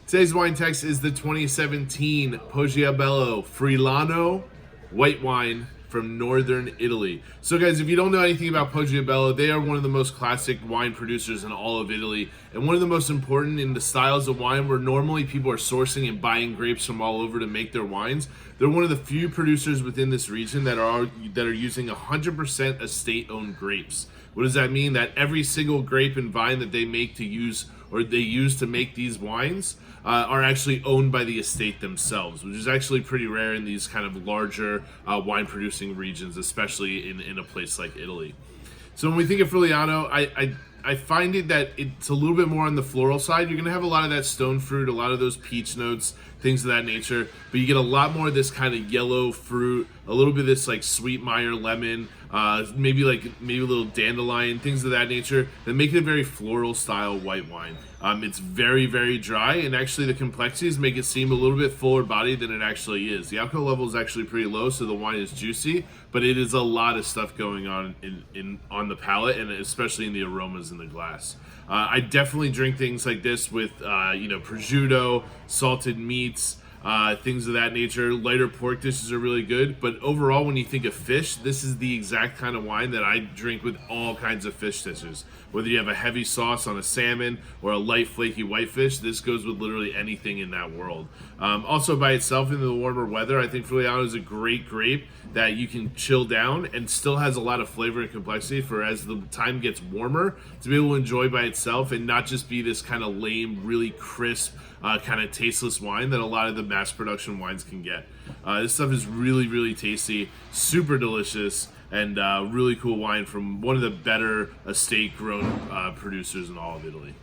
Today's wine text is the 2017 Poggiobello Friulano white wine from northern Italy. So guys, if you don't know anything about Poggiobello, they are one of the most classic wine producers in all of Italy, and one of the most important in the styles of wine where normally people are sourcing and buying grapes from all over to make their wines. They're one of the few producers within this region that are using 100% estate-owned grapes. What does that mean? That every single grape and vine that they make to use to make these wines are actually owned by the estate themselves, which is actually pretty rare in these kind of larger wine producing regions, especially in a place like Italy. So when we think of Friulano, I find it that it's a little bit more on the floral side. You're gonna have a lot of that stone fruit, a lot of those peach notes, things of that nature, but you get a lot more of this kind of yellow fruit, a little bit of this like sweet Meyer lemon, maybe a little dandelion, things of that nature that make it a very floral style white wine. It's very, very dry, and actually the complexities make it seem a little bit fuller bodied than it actually is. The alcohol level is actually pretty low, so the wine is juicy, but it is a lot of stuff going on on the palate, and especially in the aromas in the glass. I definitely drink things like this with prosciutto, salted meats, things of that nature. Lighter pork dishes are really good, but overall, when you think of fish, this is the exact kind of wine that I drink with all kinds of fish dishes. Whether you have a heavy sauce on a salmon or a light flaky whitefish, this goes with literally anything in that world. Also by itself in the warmer weather, I think Friulano is a great grape that you can chill down and still has a lot of flavor and complexity for as the time gets warmer to be able to enjoy by itself and not just be this kind of lame, really crisp, kind of tasteless wine that a lot of the mass production wines can get. This stuff is really, really tasty, super delicious, and really cool wine from one of the better estate grown producers in all of Italy.